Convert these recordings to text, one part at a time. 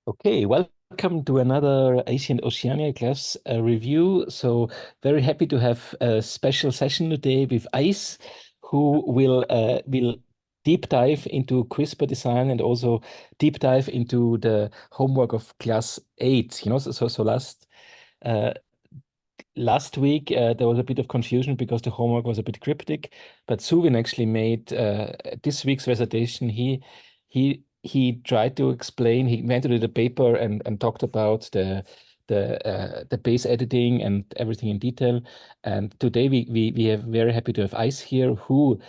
Okay, welcome to another Asian Oceania class review. So very happy to have a special session today with Ice, who will deep dive into CRISPR design and also deep dive into the homework of class 8. So uh, last week there was a bit of confusion because the homework was a bit cryptic, but Suvin actually made this week's recitation. He tried to explain. He went into the paper and talked about the base editing and everything in detail. And today we are very happy to have Ice here, who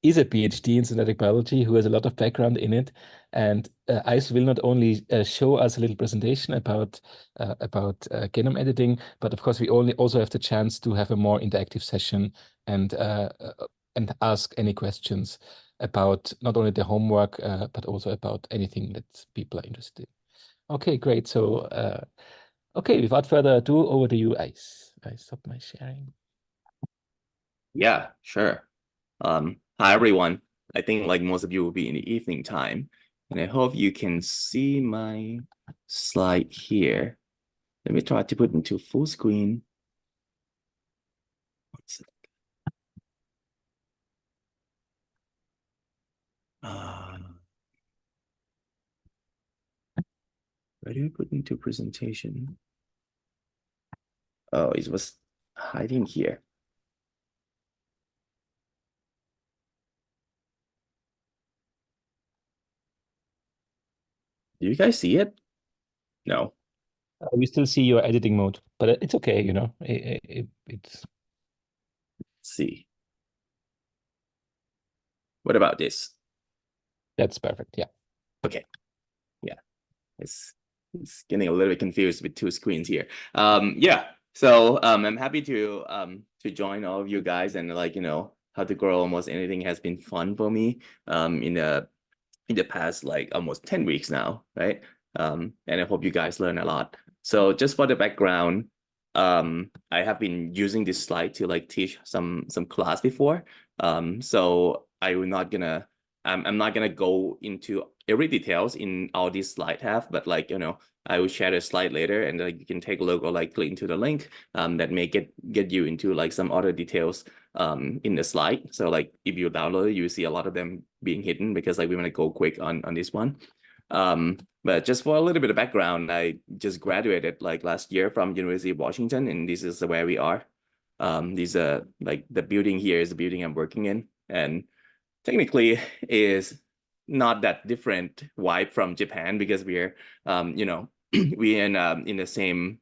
is a PhD in synthetic biology, who has a lot of background in it. And Ice will not only show us a little presentation about genome editing, but of course we also have the chance to have a more interactive session and ask any questions about not only the homework but also about anything that people are interested in. Okay, great. So okay, without further ado, over to you, Ice. I stop my sharing. Yeah, sure. Hi everyone. I think like most of you will be in the evening time, and I hope you can see my slide here. Let me try to put into full screen. Uh, where do I put into presentation? Oh, it was hiding here. Do you guys see it? No. We still see your editing mode, but it's okay, it's Let's see. What about this? that's perfect. Yeah. Okay. Yeah. It's getting a little bit confused with two screens here. Yeah. So I'm happy to join all of you guys, and like how to grow almost anything has been fun for me in the past like almost 10 weeks now, right? And I hope you guys learn a lot. So just for the background, I have been using this slide to like teach some class before. So I'm not gonna go into every details in all these slide have, but like I will share the slide later, and like you can take a look or like click into the link that may get you into like some other details in the slide. So like if you download it, you see a lot of them being hidden because like we want to go quick on this one. But just for a little bit of background, I just graduated like last year from University of Washington, and this is where we are. These like the building here is the building I'm working in, and technically is not that different vibe from Japan because we're we in the same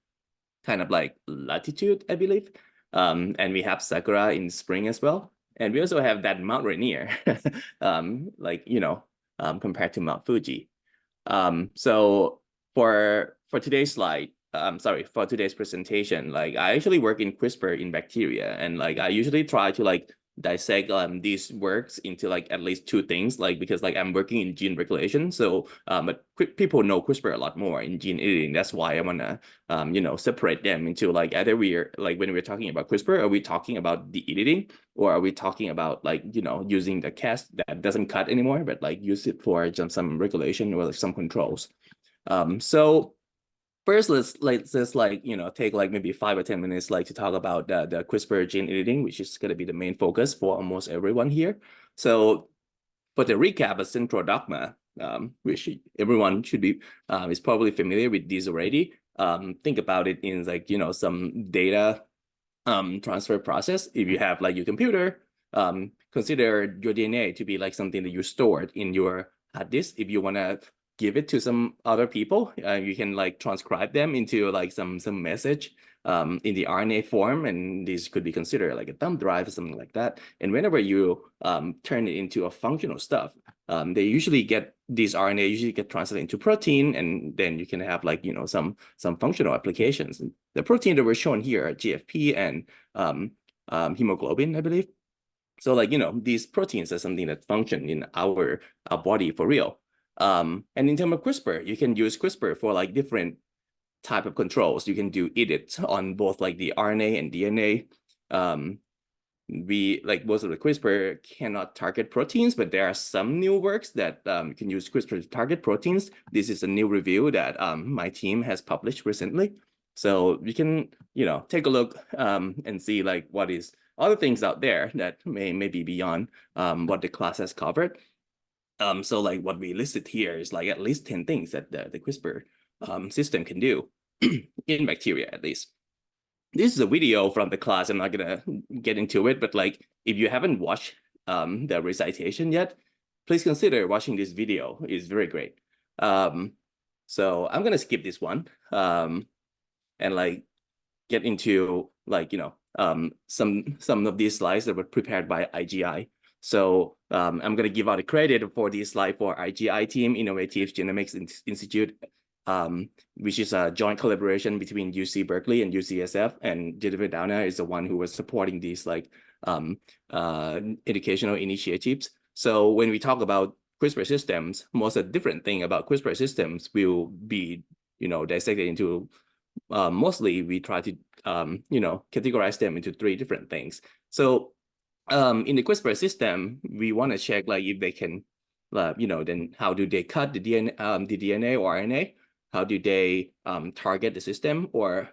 kind of like latitude, I believe. And we have sakura in spring as well. And we also have that Mount Rainier, like compared to Mount Fuji. So for today's slide, sorry, for today's presentation, like I actually work in CRISPR in bacteria, and like I usually try to like dissect these works into like at least two things, like because like I'm working in gene regulation, so but people know CRISPR a lot more in gene editing. That's why I wanna separate them into like either we're like when we're talking about CRISPR, are we talking about the editing, or are we talking about like using the Cas that doesn't cut anymore, but like use it for some regulation or like some controls. So first, let's just like take like maybe 5 or 10 minutes like to talk about the CRISPR gene editing, which is going to be the main focus for almost everyone here. So for the recap, a central dogma, which everyone should be is probably familiar with these already. Think about it in like some data transfer process. If you have like your computer, consider your DNA to be like something that you stored in your hard disk. If you want to give it to some other people, you can like transcribe them into like some message in the RNA form, and this could be considered like a thumb drive or something like that. And whenever you turn it into a functional stuff, they usually get these RNA usually get translated into protein, and then you can have like some functional applications. The protein that we're showing here are GFP and hemoglobin, I believe. So like these proteins are something that function in our body for real. And in terms of CRISPR, you can use CRISPR for like different type of controls. You can do edits on both like the RNA and DNA. most of the CRISPR cannot target proteins, but there are some new works that can use CRISPR to target proteins. This is a new review that my team has published recently. So we can, take a look and see like what is other things out there that may be beyond what the class has covered. So like what we listed here is like at least 10 things that the CRISPR system can do in bacteria at least. This is a video from the class. I'm not gonna get into it, but like if you haven't watched the recitation yet, please consider watching this video. It's very great. So I'm gonna skip this one and like get into like some of these slides that were prepared by IGI. So I'm gonna give out the credit for this slide for IGI team, Innovative Genomics Institute, which is a joint collaboration between UC Berkeley and UCSF, and Jennifer Downer is the one who was supporting these like educational initiatives. So when we talk about CRISPR systems, most of the different thing about CRISPR systems will be, dissected into, mostly we try to, categorize them into 3 different things. So in the CRISPR system, we want to check like if they can, then how do they cut the DNA or RNA? How do they target the system, or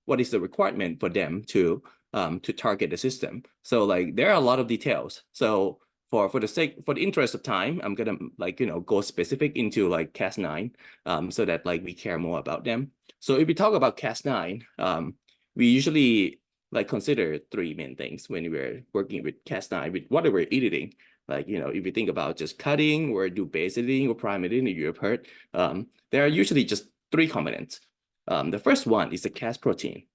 what is the requirement for them to target the system? So like there are a lot of details. So for the interest of time, I'm gonna like go specific into like Cas9, so that like we care more about them. So if we talk about Cas9, we usually like consider 3 main things when we're working with Cas9 with whatever editing. Like, if you think about just cutting or do base editing or prime editing, you have heard, there are usually just 3 components. The first one is the Cas protein,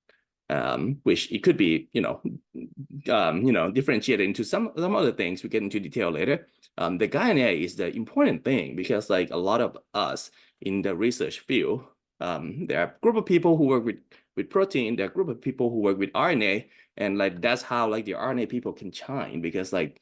which it could be, differentiated into some other things. We get into detail later. The gRNA is the important thing because like a lot of us in the research field, there are a group of people who work with protein, there are a group of people who work with RNA, and like that's how like the RNA people can shine, because like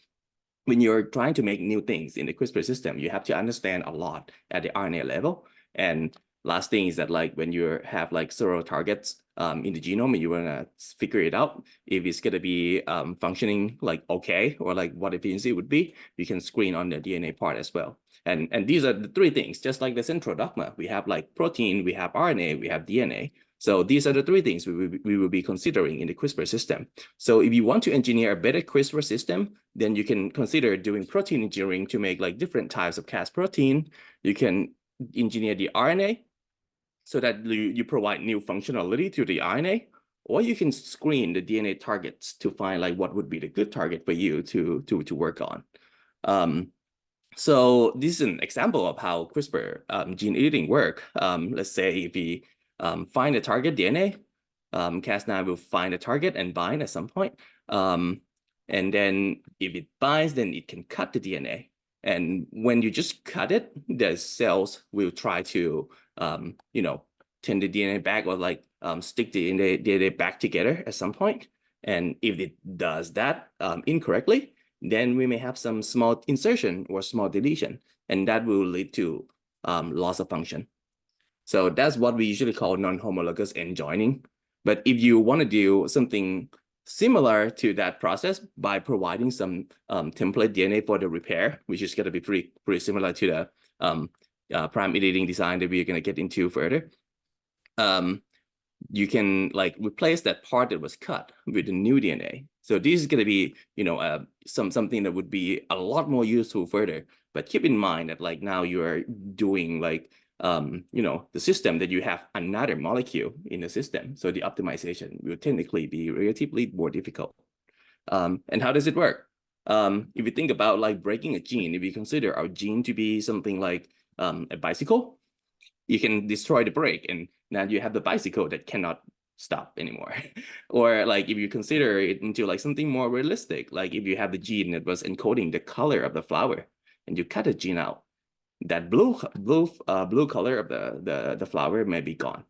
when you're trying to make new things in the CRISPR system, you have to understand a lot at the RNA level. And last thing is that like when you have like several targets in the genome and you want to figure it out, if it's going to be functioning like okay, or like what efficiency would be, you can screen on the DNA part as well. And these are the 3 things, just like the central dogma. We have like protein, we have RNA, we have DNA. So these are the 3 things we will be considering in the CRISPR system. So if you want to engineer a better CRISPR system, then you can consider doing protein engineering to make like different types of Cas protein. You can engineer the RNA so that you provide new functionality to the RNA, or you can screen the DNA targets to find like what would be the good target for you to work on. So this is an example of how CRISPR gene editing work. Let's say if we find a target DNA, Cas9 will find a target and bind at some point. And then if it binds, then it can cut the DNA. And when you just cut it, the cells will try to, turn the DNA back, or like stick the DNA back together at some point. And if it does that incorrectly, then we may have some small insertion or small deletion, and that will lead to loss of function. So that's what we usually call non-homologous end joining. But if you want to do something similar to that process by providing some template DNA for the repair, which is going to be pretty similar to the prime editing design that we're going to get into further, you can like replace that part that was cut with the new DNA. So this is going to be, something that would be a lot more useful further. But keep in mind that like now you are doing like, the system that you have another molecule in the system. So the optimization will technically be relatively more difficult. And how does it work? If you think about like breaking a gene, if you consider our gene to be something like a bicycle, you can destroy the brake and now you have the bicycle that cannot stop anymore. Or like if you consider it into like something more realistic, like if you have the gene that was encoding the color of the flower and you cut the gene out, that blue color of the flower may be gone.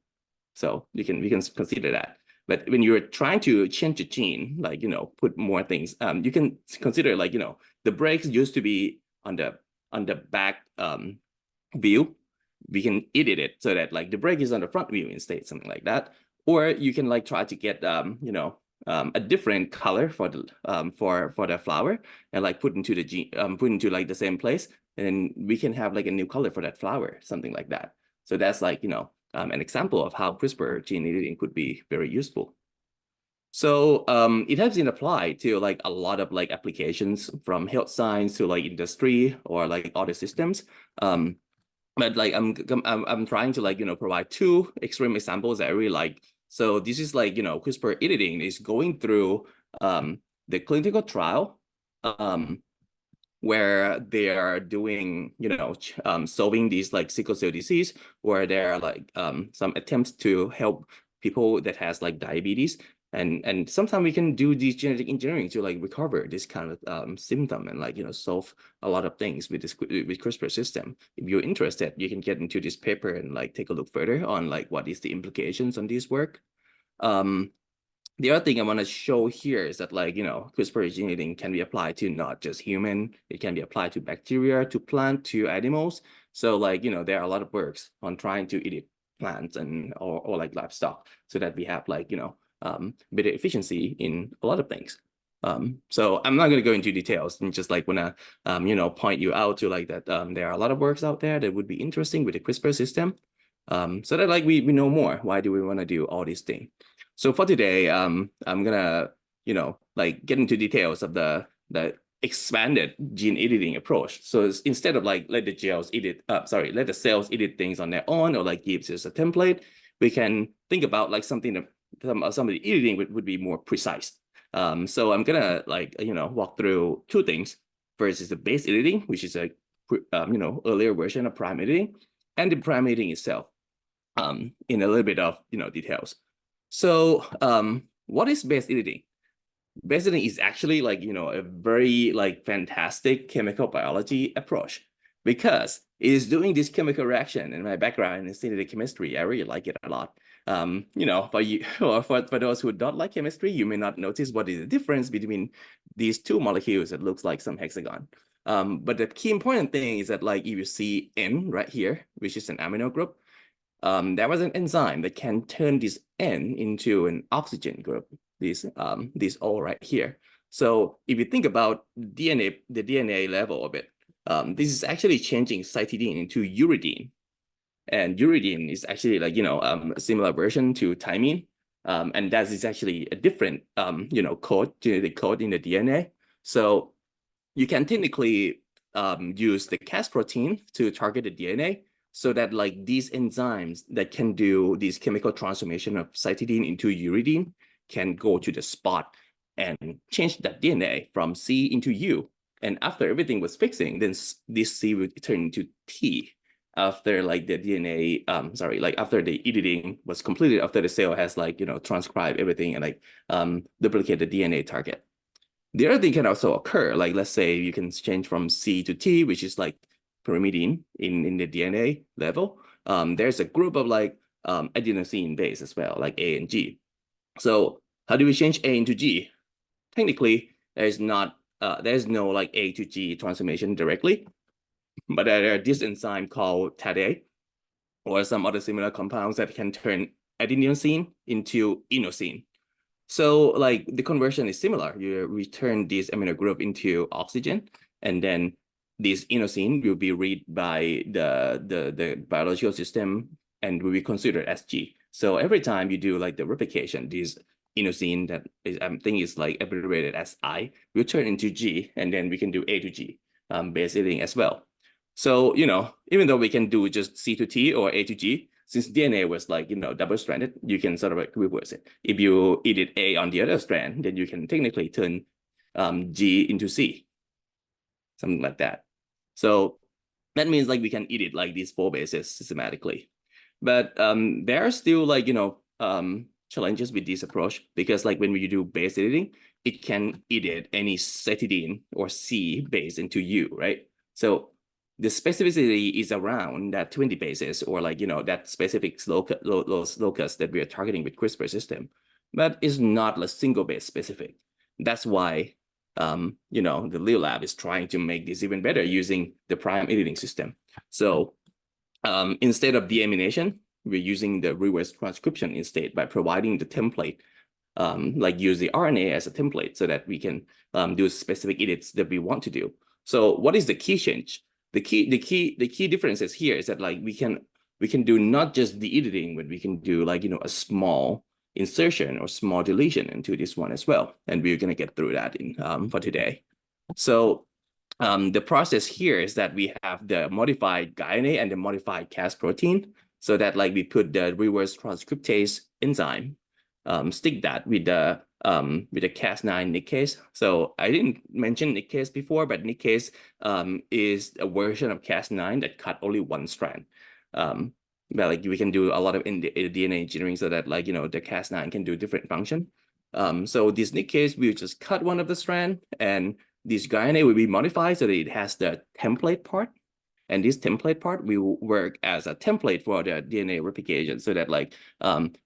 So we can consider that. But when you're trying to change the gene, like put more things, you can consider like the brakes used to be on the back view. We can edit it so that like the brake is on the front view instead, something like that. Or you can like try to get a different color for the for the flower and like put into the gene put into like the same place, and then we can have like a new color for that flower, something like that. So that's like, you know, an example of how CRISPR gene editing could be very useful. So it has been applied to like a lot of like applications from health science to like industry or like other systems. But like I'm trying to like, you know, provide two extreme examples that I really like. So this is like, you know, CRISPR editing is going through the clinical trial where they are doing, you know, solving these like sickle cell disease, where there are like some attempts to help people that has like diabetes. And sometimes we can do these genetic engineering to like recover this kind of symptom and like, you know, solve a lot of things with this with CRISPR system. If you're interested, you can get into this paper and like take a look further on like what is the implications on this work. The other thing I want to show here is that like, you know, CRISPR gene editing can be applied to not just human, it can be applied to bacteria, to plant, to animals. So like, you know, there are a lot of works on trying to edit plants and or like livestock so that we have like, you know, better efficiency in a lot of things. So I'm not going to go into details and just like want to, you know, point you out to like that there are a lot of works out there that would be interesting with the CRISPR system. So that like we know more. Why do we want to do all these things? So for today, I'm gonna, you know, like get into details of the expanded gene editing approach. So instead of like let the let the cells edit things on their own or like give us a template, we can think about like something that some of the editing would be more precise. So I'm gonna like, you know, walk through two things. First is the base editing, which is a you know, earlier version of prime editing, and the prime editing itself in a little bit of, you know, details. So what is base editing? Base editing is actually like, you know, a very like fantastic chemical biology approach because it is doing this chemical reaction. In my background in synthetic chemistry, I really like it a lot. You know, for you or for those who don't like chemistry, you may not notice what is the difference between these two molecules that looks like some hexagon. But the key important thing is that like if you see N right here, which is an amino group, there was an enzyme that can turn this N into an oxygen group, this O right here. So if you think about DNA, the DNA level of it, this is actually changing cytidine into uridine. And uridine is actually like, you know, a similar version to thymine. And that is actually a different, you know, code, genetic code in the DNA. So you can technically use the Cas protein to target the DNA, so that like these enzymes that can do this chemical transformation of cytidine into uridine can go to the spot and change that DNA from C into U. And after everything was fixing, then this C would turn into T after like the DNA, like after the editing was completed, after the cell has like, you know, transcribed everything and like duplicate the DNA target. The other thing can also occur, like let's say you can change from C to T, which is like pyrimidine in the DNA level. There's a group of like adenosine base as well, like A and G. So how do we change A into G? Technically, there's no like A to G transformation directly, but there are this enzyme called TADA or some other similar compounds that can turn adenosine into inosine. So like the conversion is similar. You return this amino group into oxygen, and then this inosine will be read by the biological system and will be considered as G. So every time you do like the replication, this inosine that is, I think is like abbreviated as I will turn into G, and then we can do A to G base editing as well. So, you know, even though we can do just C to T or A to G, since DNA was like, you know, double-stranded, you can sort of like reverse it. If you edit A on the other strand, then you can technically turn G into C, something like that. So that means like we can edit like these four bases systematically. But there are still like, you know, challenges with this approach, because like when you do base editing, it can edit any cytidine or C base into U, right? So the specificity is around that 20 bases, or like, you know, that specific locus that we are targeting with CRISPR system, but it's not a single base specific. That's why, you know, the Leo lab is trying to make this even better using the prime editing system. So instead of deamination, we're using the reverse transcription instead by providing the template like use the RNA as a template so that we can do specific edits that we want to do. So what is the key change? The key differences here is that like we can do not just the editing, but we can do like, you know, a small insertion or small deletion into this one as well. And we're going to get through that in for today. So the process here is that we have the modified gRNA and the modified Cas protein, so that like we put the reverse transcriptase enzyme, stick that with the Cas9 nickase. So I didn't mention nickase before, but nickase is a version of Cas9 that cut only one strand. But like we can do a lot of DNA engineering so that like, you know, the Cas9 can do different function. So this nickase, we just cut one of the strand, and this gRNA will be modified so that it has the template part. And this template part will work as a template for the DNA replication, so that like,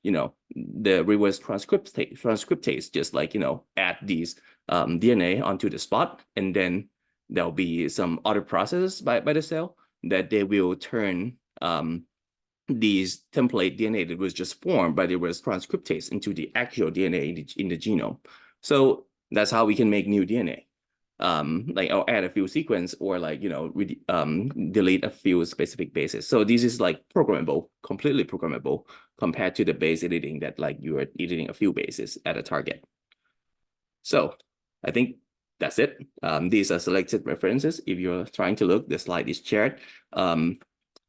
you know, the reverse transcriptase just like, you know, add these DNA onto the spot, and then there'll be some other processes by the cell that they will turn these template DNA that was just formed by the reverse transcriptase into the actual DNA in the genome. So that's how we can make new DNA. Like I'll add a few sequence, or like, you know, delete a few specific bases. So this is like programmable, completely programmable, compared to the base editing that like you are editing a few bases at a target. So I think that's it. These are selected references. If you're trying to look, the slide is shared.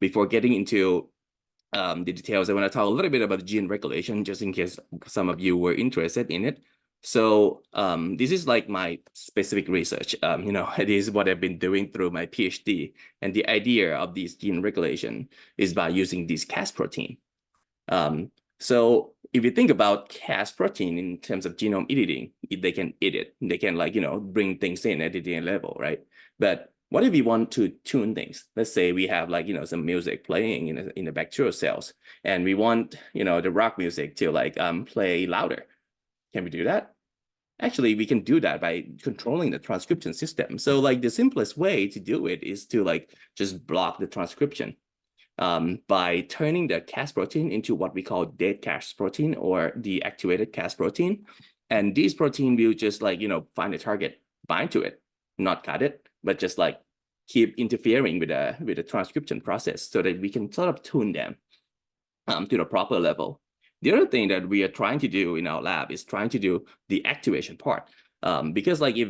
Before getting into the details, I want to talk a little bit about gene regulation, just in case some of you were interested in it. So this is like my specific research. You know, it is what I've been doing through my PhD. And the idea of this gene regulation is by using this Cas protein. So if you think about Cas protein in terms of genome editing, they can edit. They can like, you know, bring things in at the DNA level, right? But what if we want to tune things? Let's say we have like, you know, some music playing in the bacterial cells, and we want, you know, the rock music to like play louder. Can we do that? Actually, we can do that by controlling the transcription system. So like the simplest way to do it is to like just block the transcription by turning the Cas protein into what we call dead Cas protein, or the activated Cas protein. And this protein will just like, you know, find a target, bind to it, not cut it, but just like keep interfering with the transcription process, so that we can sort of tune them to the proper level. The other thing that we are trying to do in our lab is trying to do the activation part. Because like if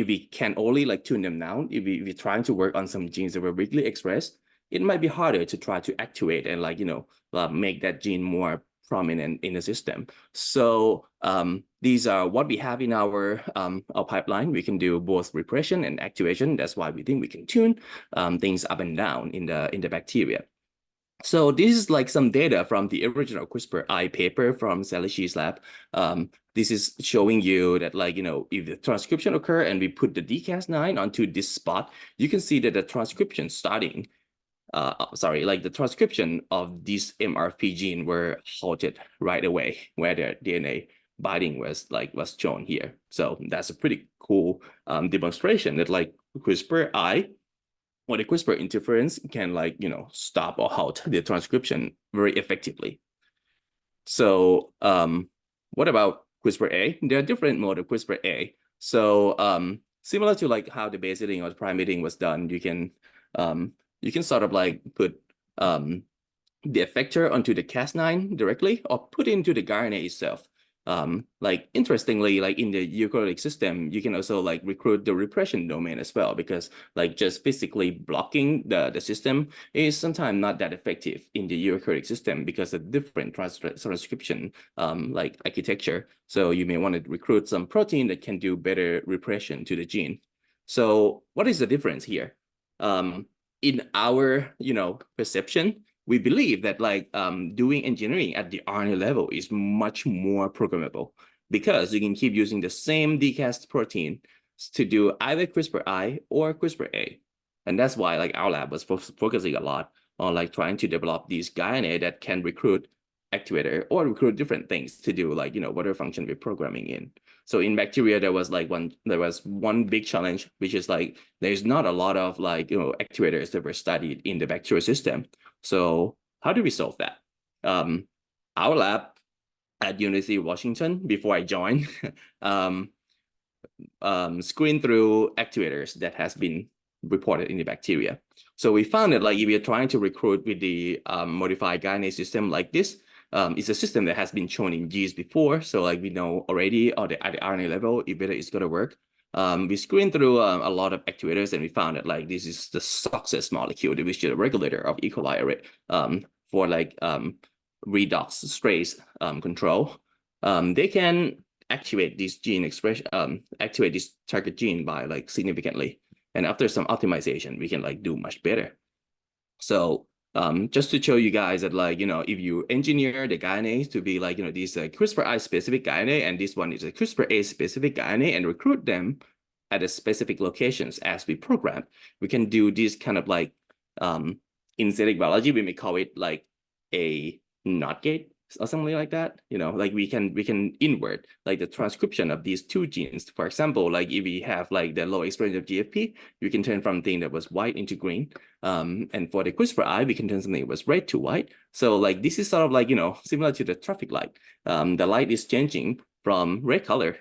we can only like tune them down, if we're trying to work on some genes that were weakly expressed, it might be harder to try to activate and like, you know, make that gene more prominent in the system. So these are what we have in our pipeline. We can do both repression and activation. That's why we think we can tune things up and down in the bacteria. So this is like some data from the original CRISPR-I paper from Salishi's lab. This is showing you that like, you know, if the transcription occur and we put the dCas9 onto this spot, you can see that the transcription starting, like the transcription of this MRP gene were halted right away, where the DNA binding was shown here. So that's a pretty cool demonstration that like CRISPR-I, or the CRISPR interference, can like, you know, stop or halt the transcription very effectively. So what about CRISPR-A? There are different modes of CRISPR-A. So similar to like how the base editing or the prime editing was done, you can sort of like put the effector onto the Cas9 directly, or put into the gRNA itself. Like interestingly, like in the eukaryotic system, you can also like recruit the repression domain as well, because like just physically blocking the system is sometimes not that effective in the eukaryotic system, because of different transcription like architecture. So you may want to recruit some protein that can do better repression to the gene. So what is the difference here? In our, you know, perception, we believe that like doing engineering at the RNA level is much more programmable, because you can keep using the same dCas protein to do either CRISPR-I or CRISPR-A. And that's why like our lab was focusing a lot on like trying to develop these gRNA that can recruit activator or recruit different things to do like, you know, whatever function we're programming in. So in bacteria, there was one big challenge, which is like there's not a lot of like, you know, activators that were studied in the bacterial system. So how do we solve that? Our lab at University of Washington before I joined, screen through activators that has been reported in the bacteria. So we found that like if you're trying to recruit with the modified gRNA system like this, it's a system that has been shown in yeast before. So like we know already at the RNA level if whether it's gonna work. We screened through a lot of activators and we found that like this is the success molecule, which is a regulator of E. coli for like redox strains control. They can activate this gene expression, activate this target gene by like significantly. And after some optimization, we can like do much better. So just to show you guys that like, if you engineer the gRNAs to be like, this CRISPR-I specific gRNA, and this one is a CRISPR-A specific gRNA, and recruit them at a specific locations as we program, we can do this kind of like, in synthetic biology, we may call it like a NOT gate or something like that. Like we can invert like the transcription of these two genes. For example, like if we have like the low expression of GFP, you can turn from thing that was white into green. And for the CRISPR-I, we can turn something that was red to white. So like this is sort of like, similar to the traffic light. The light is changing from red color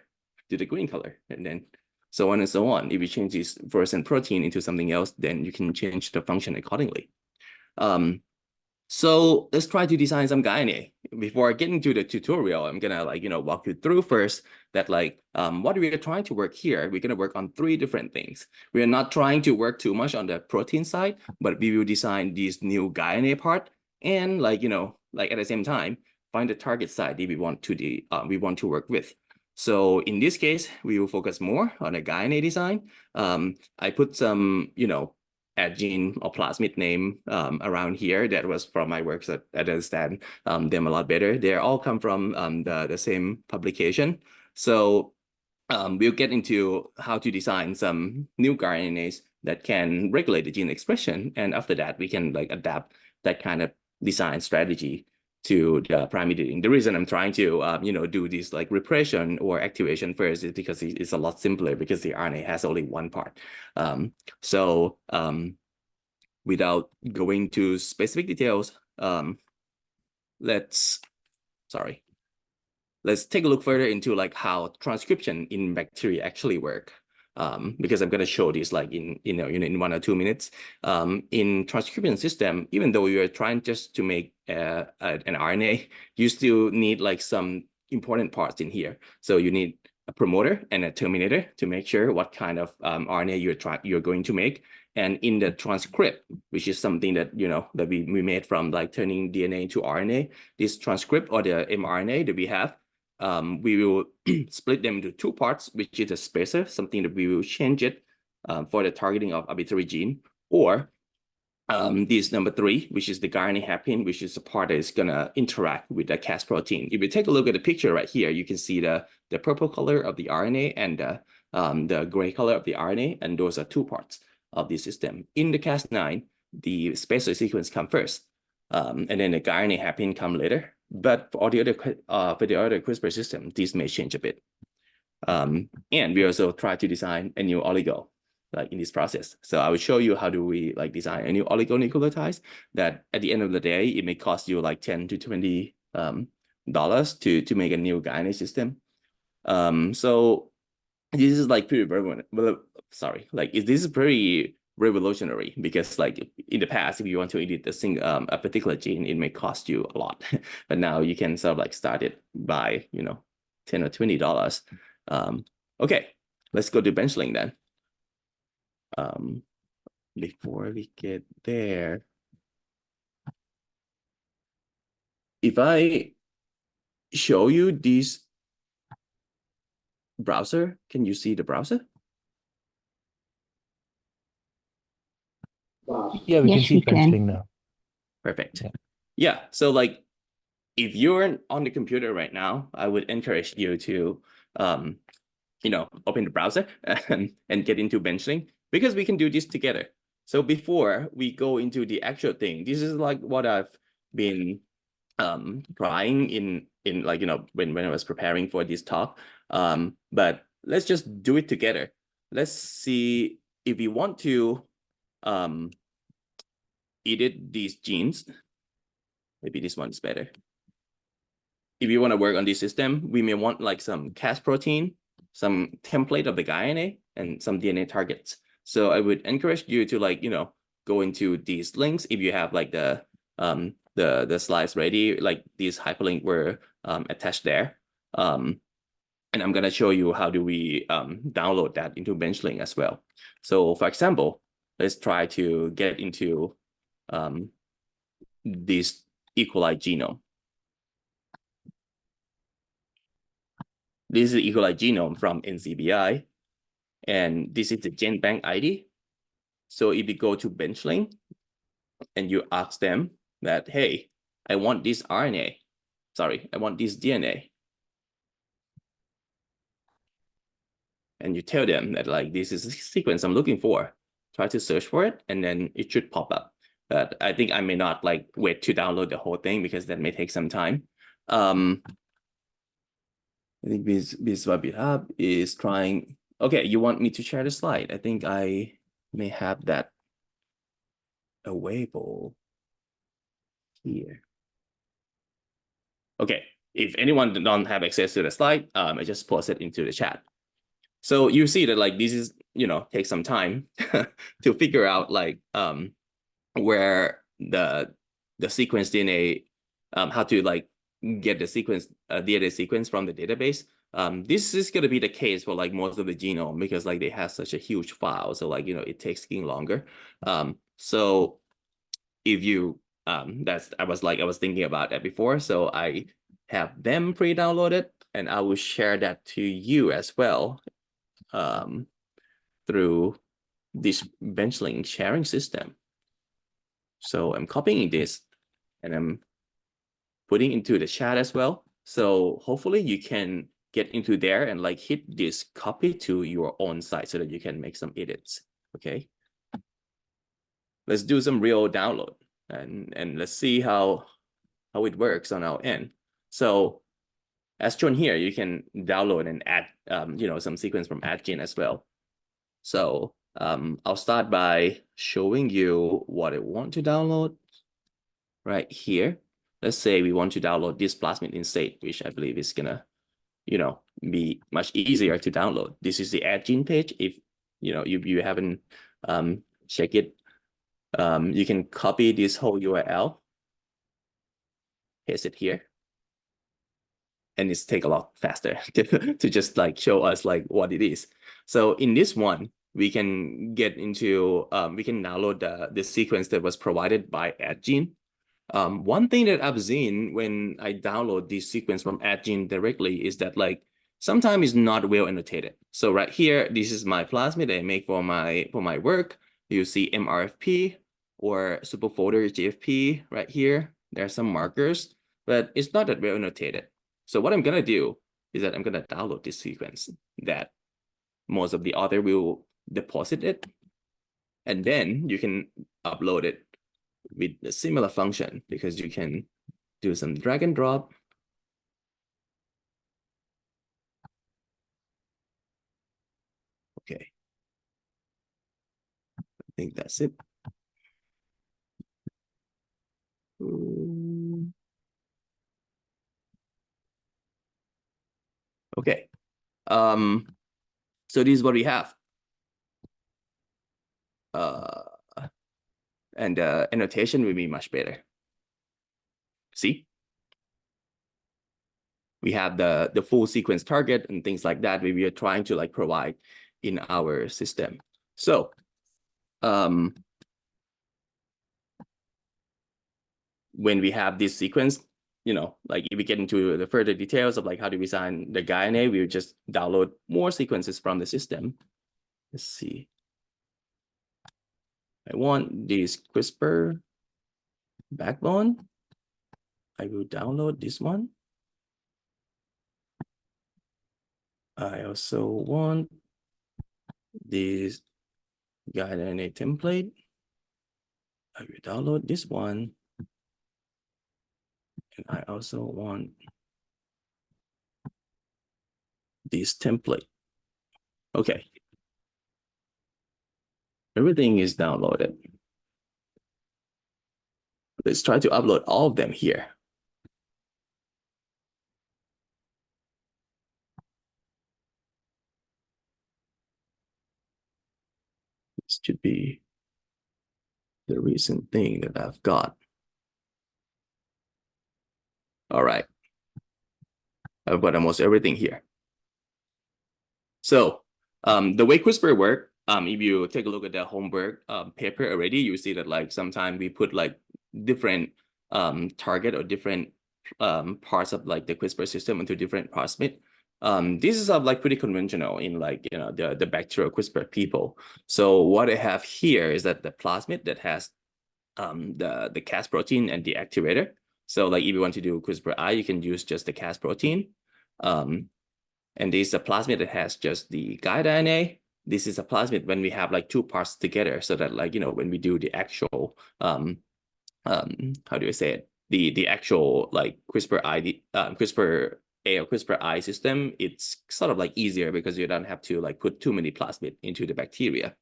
to the green color, and then so on and so on. If you change this fluorescent protein into something else, then you can change the function accordingly. So let's try to design some gRNA. Before getting to the tutorial, I'm gonna like, walk you through first that like what we are trying to work here. We're gonna work on 3 different things. We are not trying to work too much on the protein side, but we will design this new gRNA part and like, like at the same time, find the target site that we want to work with. So in this case, we will focus more on the gRNA design. I put some, gene or plasmid name around here that was from my works that I understand them a lot better. They all come from the same publication. So we'll get into how to design some new gRNAs that can regulate the gene expression. And after that, we can like adapt that kind of design strategy to the prime editing. The reason I'm trying to, do this like repression or activation first is because it's a lot simpler because the RNA has only one part. Without going to specific details, let's take a look further into like how transcription in bacteria actually work. Because I'm going to show this like in 1 or 2 minutes. In transcription system, even though you are trying just to make an RNA, you still need like some important parts in here. So you need a promoter and a terminator to make sure what kind of RNA you're going to make. And in the transcript, which is something that that we made from like turning DNA into RNA, this transcript or the mRNA that we have, we will split them into 2 parts, which is a spacer, something that we will change it for the targeting of arbitrary gene, or this number 3, which is the gRNA hairpin, which is the part that is gonna interact with the Cas protein. If you take a look at the picture right here, you can see the purple color of the RNA and the gray color of the RNA, and those are 2 parts of the system. In the Cas9, the spacer sequence come first, and then the gRNA hairpin come later. But for the other CRISPR system, this may change a bit. And we also try to design a new oligo like in this process. So I will show you how do we like design a new oligonucleotide that at the end of the day, it may cost you like $10 to $20 to make a new gRNA system. So this is like pretty this is pretty revolutionary because like in the past, if you want to edit a particular gene, it may cost you a lot, but now you can sort of like start it by $10 or $20. Okay, let's go to Benchling then. Before we get there, if I show you this browser, can you see the browser? Yeah, we can Yes, see we can. Benchling now. Perfect. Yeah. Yeah, so like if you're on the computer right now, I would encourage you to open the browser and get into Benchling because we can do this together. So before we go into the actual thing, this is like what I've been trying in like when I was preparing for this talk. But let's just do it together. Let's see if you want to edit these genes. Maybe this one is better. if you want to work on this system, we may want like some Cas protein, some template of the gRNA, and some DNA targets. So I would encourage you to like, go into these links if you have like the slides ready, like these hyperlink were attached there. And I'm gonna show you how do we download that into Benchling as well. So for example, let's try to get into this E. coli genome. This is the E. coli genome from NCBI, and this is the GenBank ID. So if you go to Benchling and you ask them that, hey, I want this RNA, sorry, I want this DNA. And you tell them that like, this is the sequence I'm looking for. Try to search for it, and then it should pop up. But I think I may not like wait to download the whole thing because that may take some time. I think BizWebHub is trying. Okay, you want me to share the slide? I think I may have that available here. Okay, if anyone don't have access to the slide, I just post it into the chat. So you see that like this is, take some time to figure out like where the sequence DNA, how to like get the sequence DNA sequence from the database. This is gonna be the case for like most of the genome because like they have such a huge file, so like it takes longer. So if you I was thinking about that before, so I have them pre-downloaded, and I will share that to you as well through this Benchling sharing system. So I'm copying this and I'm putting into the chat as well. So hopefully you can get into there and like hit this copy to your own site so that you can make some edits. Okay. Let's do some real download and let's see how it works on our end. So as shown here, you can download and add some sequence from AdGen as well. So I'll start by showing you what I want to download right here. Let's say we want to download this plasmid instate, which I believe is gonna, be much easier to download. This is the AdGen page. If you haven't checked it, you can copy this whole URL, paste it here, and it's take a lot faster to just like show us like what it is. So in this one, we can get into we can download the sequence that was provided by AdGen. One thing that I've seen when I download this sequence from AdGen directly is that like sometimes it's not well annotated. So right here, this is my plasmid that I make for my work. You see MRFP or superfolder GFP right here. There are some markers, but it's not that well annotated. So what I'm gonna do is that I'm gonna download this sequence that most of the author will deposit it, and then you can upload it with a similar function because you can do some drag and drop. Okay. I think that's it. Okay. So this is what we have. And annotation will be much better. See? We have the full sequence target and things like that we are trying to like provide in our system. So when we have this sequence, like if we get into the further details of like how to design the gRNA, we would just download more sequences from the system. Let's see. I want this CRISPR backbone. I will download this one. I also want this gRNA template. I will download this one. And I also want this template. Okay. Everything is downloaded. Let's try to upload all of them here. should be the recent thing that I've got. All right. I've got almost everything here. So the way CRISPR work, if you take a look at the homework paper already, you see that like sometimes we put like different target or different parts of like the CRISPR system into different plasmid. This is like pretty conventional in like, you know, the bacterial CRISPR people. So what I have here is that the plasmid that has the Cas protein and the activator. So like if you want to do CRISPR-I, you can use just the Cas protein. And this is a plasmid that has just the guide RNA. This is a plasmid when we have like two parts together, so that like, you know, when we do the actual how do I say it? The actual like CRISPR-I CRISPR-A or CRISPR-I system, it's sort of like easier because you don't have to like put too many plasmid into the bacteria.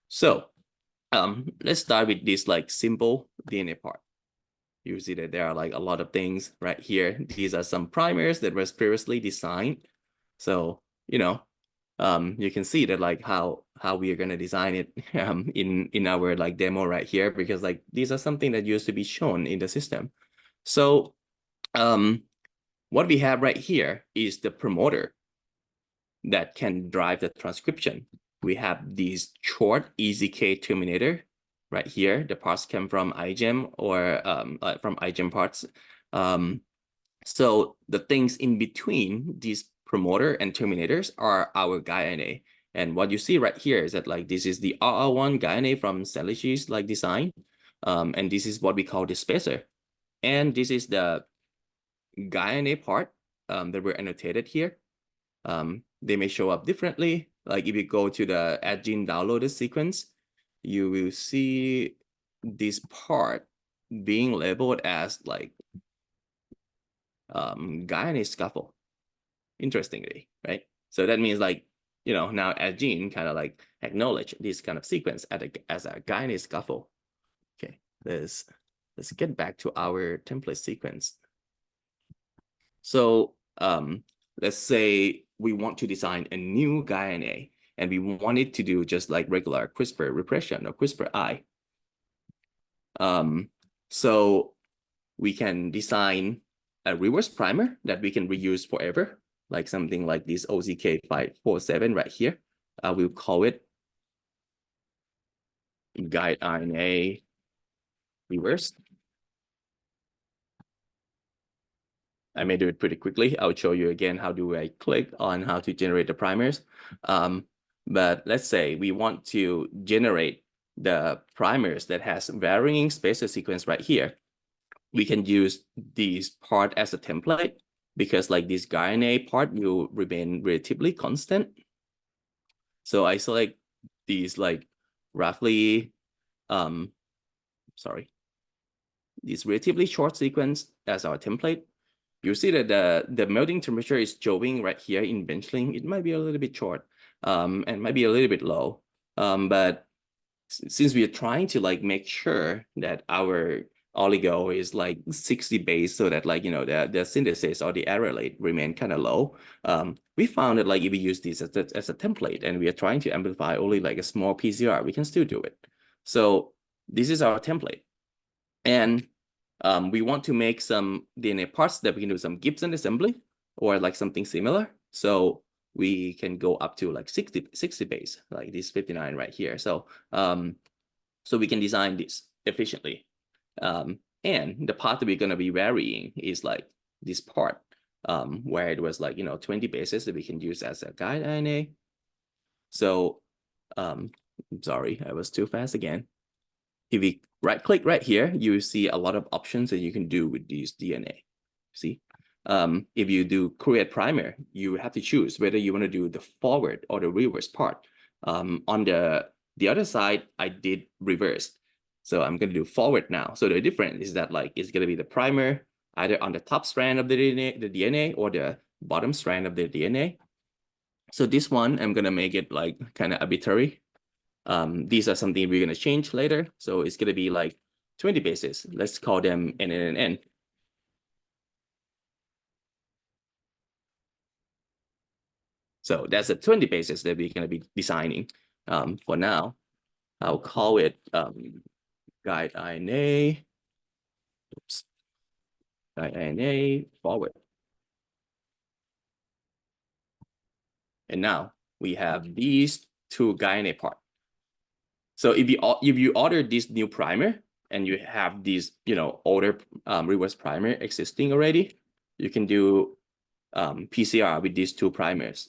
So let's start with this like simple DNA part. You see that there are like a lot of things right here. These are some primers that was previously designed. So, you know, you can see that like how we are going to design it in our like demo right here, because like these are something that used to be shown in the system. So what we have right here is the promoter that can drive the transcription. We have these short EZK terminator right here. The parts come from iGEM or from iGEM parts. So the things in between these promoter and terminators are our gRNA. And what you see right here is that like this is the RR1 gRNA from Selish's like design. And this is what we call the spacer. And this is the gRNA part that were annotated here. They may show up differently. Like if you go to the add gene downloaded sequence, you will see this part being labeled as like gRNA scaffold, interestingly, right? So that means like, you know, now add gene kind of like acknowledge this kind of sequence as a gRNA scaffold. Okay, let's get back to our template sequence. So let's say we want to design a new gRNA and we want it to do just like regular CRISPR repression or CRISPR-I. So we can design a reverse primer that we can reuse forever, like something like this OZK547 right here. We'll call it guide RNA reverse. I may do it pretty quickly. I'll show you again how do I click on how to generate the primers. But let's say we want to generate the primers that has varying spacer sequence right here. We can use this part as a template because like this gRNA part will remain relatively constant. So I select these like roughly, this relatively short sequence as our template. You see that the melting temperature is showing right here in Benchling. It might be a little bit short and might be a little bit low. But since we are trying to like make sure that our oligo is like 60 base so that like, you know, the synthesis or the error rate remain kind of low, we found that like if we use this as a template and we are trying to amplify only like a small PCR, we can still do it. So this is our template. And we want to make some DNA parts that we can do some Gibson assembly or like something similar. So we can go up to like 60 base, like this 59 right here. So so we can design this efficiently. And the part that we're going to be varying is like this part where it was like, you know, 20 bases that we can use as a guide RNA. So sorry, I was too fast again. If we right click right here, you see a lot of options that you can do with these DNA. See, if you do create primer, you have to choose whether you want to do the forward or the reverse part. On the other side, I did reverse. So I'm going to do forward now. So the difference is that like it's going to be the primer either on the top strand of the DNA or the bottom strand of the DNA. So this one, I'm going to make it like kind of arbitrary. These are something we're going to change later. So it's going to be like 20 bases. Let's call them N, N, N, N. So that's the 20 bases that we're going to be designing for now. I'll call it guide RNA. Oops. Guide RNA forward. And now we have these two gRNA part. So if you order this new primer and you have these, older reverse primer existing already, you can do PCR with these two primers.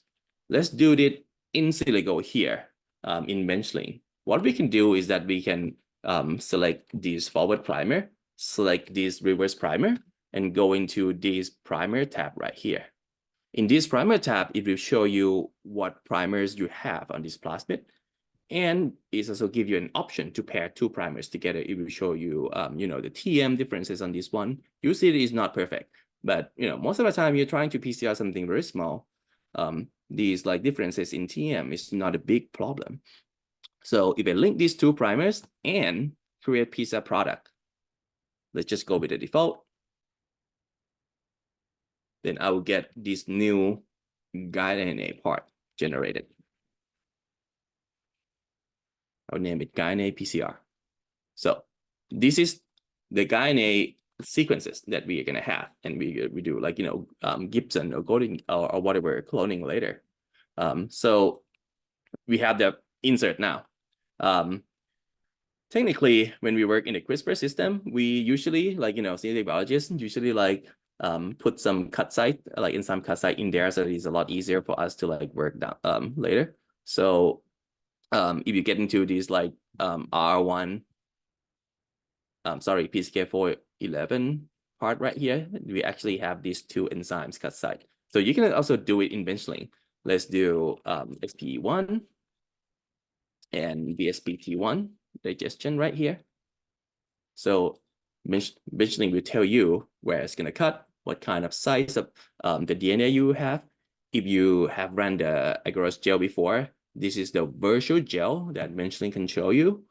Let's do it in silico here in Benchling. What we can do is that we can select this forward primer, select this reverse primer, and go into this primer tab right here. In this primer tab, it will show you what primers you have on this plasmid. And it also give you an option to pair two primers together. It will show you, the TM differences on this one. Usually it is not perfect, but most of the time you're trying to PCR something very small. These like differences in TM is not a big problem. So if I link these two primers and create PCR product, let's just go with the default. Then I will get this new guide RNA part generated. I'll name it gRNA PCR. So this is the gRNA sequences that we are going to have, and we do like Gibson or Golding or whatever cloning later. So we have the insert now. Technically, when we work in the CRISPR system, we usually synthetic biologists usually put some cut site in some cut site in there, so it's a lot easier for us to work down later. So if you get into these R1 PCK411 part right here, we actually have these two enzymes cut site. So you can also do it in Benchling. Let's do SPE1 and VSPT1 digestion right here. So Benchling will tell you where it's going to cut, what kind of size of the DNA you have. If you have run the agarose gel before, this is the virtual gel that Benchling can show you.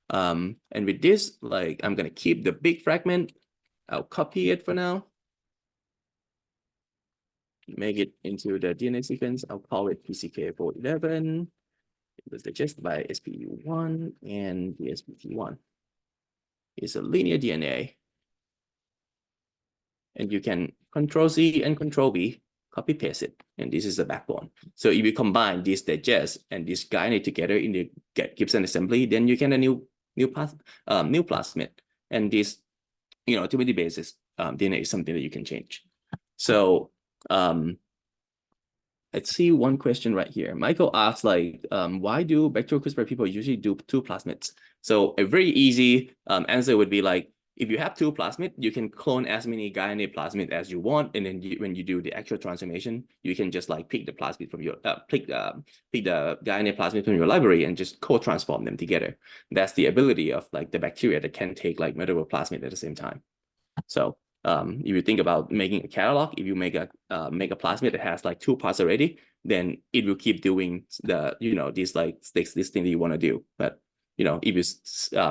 And with this, I'm going to keep the big fragment. I'll copy it for now. Make it into the DNA sequence. I'll call it PCK411. It was digested by SPE1 and the SPT1. It's a linear DNA. And you can Control-C and Control-V, copy paste it. And this is the backbone. So if you combine this digest and this gRNA together in the Gibson assembly, then you get a new plasmid. And this, activity basis DNA is something that you can change. So let's see one question right here. Michael asks, why do bacterial CRISPR people usually do two plasmids? So a very easy answer would be if you have two plasmid, you can clone as many gRNA plasmid as you want, and then when you do the actual transformation, you can just pick the plasmid from your pick the gRNA plasmid from your library and just co-transform them together. That's the ability of the bacteria that can take multiple plasmid at the same time. So if you think about making a catalog, if you make a plasmid that has two parts already, then it will keep doing the this thing that you want to do. But if you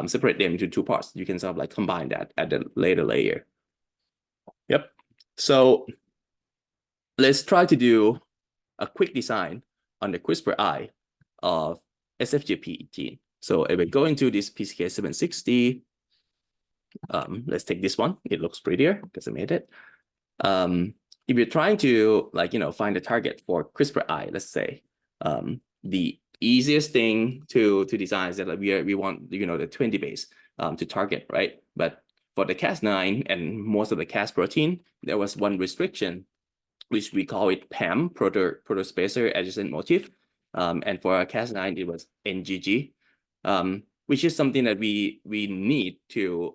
separate them into two parts, you can sort of combine that at the later layer. Yep. So let's try to do a quick design on the CRISPR-I of SFGP18. So if we go into this PCK760, let's take this one. It looks prettier because I made it. If you're trying to find a target for CRISPR-I, let's say, the easiest thing to design is that we want the 20 base to target, right? But for the Cas9 and most of the Cas protein, there was one restriction, which we call it PAM, protospacer adjacent motif. And for our Cas9, it was NGG, which is something that we need to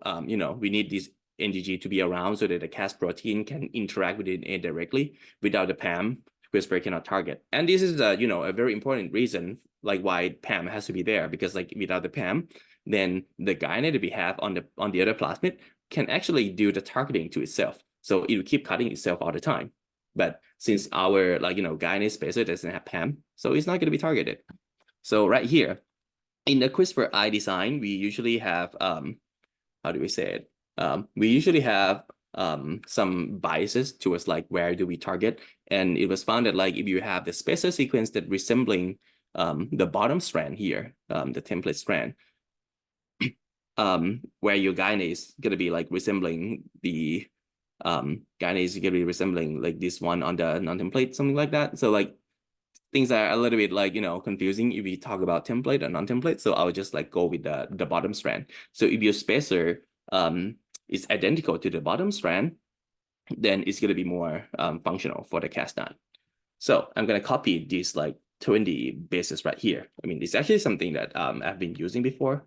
we need this NGG to be around so that the Cas protein can interact with it directly. Without the PAM, CRISPR cannot target. And this is a very important reason why PAM has to be there, because without the PAM, then the gRNA that we have on the other plasmid can actually do the targeting to itself. So it will keep cutting itself all the time. But since our gRNA spacer doesn't have PAM, so it's not going to be targeted. So right here in the CRISPR-I design, we usually have how do we say it? We usually have some biases towards where do we target, and it was found that if you have the spacer sequence that resembling the bottom strand here, the template strand, where your gRNA is gonna be like resembling the gRNA is gonna be resembling like this one on the non-template, something like that. So like things are a little bit like, confusing if we talk about template or non-template. So I would just like go with the bottom strand. So if your spacer is identical to the bottom strand, then it's going to be more functional for the Cas9. So I'm going to copy these like 20 bases right here. I mean, it's actually something that I've been using before.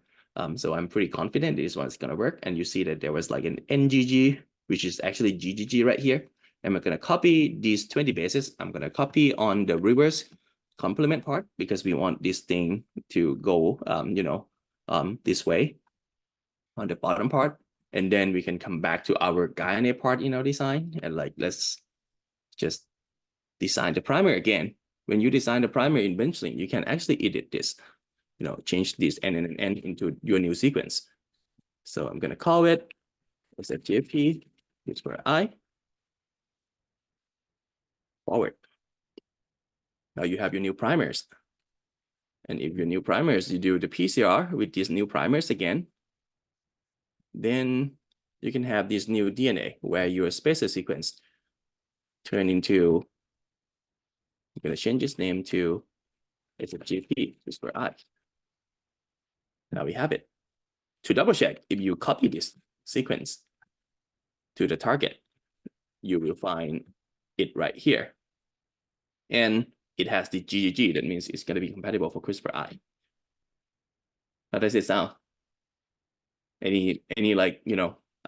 So I'm pretty confident this one's going to work. And you see that there was like an NGG, which is actually GGG right here. And I'm going to copy these 20 bases. I'm going to copy on the reverse complement part because we want this thing to go, this way on the bottom part. And then we can come back to our gRNA part in our design. And like, let's just design the primer again. When you design the primer in Benchling, you can actually edit this, change this N and N into your new sequence. So I'm going to call it SFGFP, CRISPR I, forward. Now you have your new primers. And if your new primers, you do the PCR with these new primers again, then you can have this new DNA where your spacer sequence turn into, I'm going to change its name to SFGP, CRISPR I. Now we have it. To double check, if you copy this sequence to the target, you will find it right here. And it has the GGG. That means it's going to be compatible for CRISPR I. How does it sound? Any like,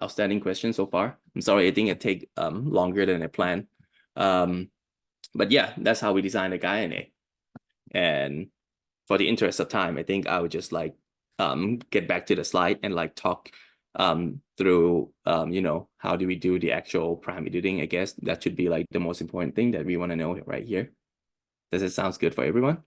outstanding questions so far? I'm sorry, I think it take longer than I planned. But yeah, that's how we design the gRNA. And for the interest of time, I think I would just like get back to the slide and like talk through how do we do the actual prime editing. I guess that should be like the most important thing that we want to know right here. Does it sound good for everyone?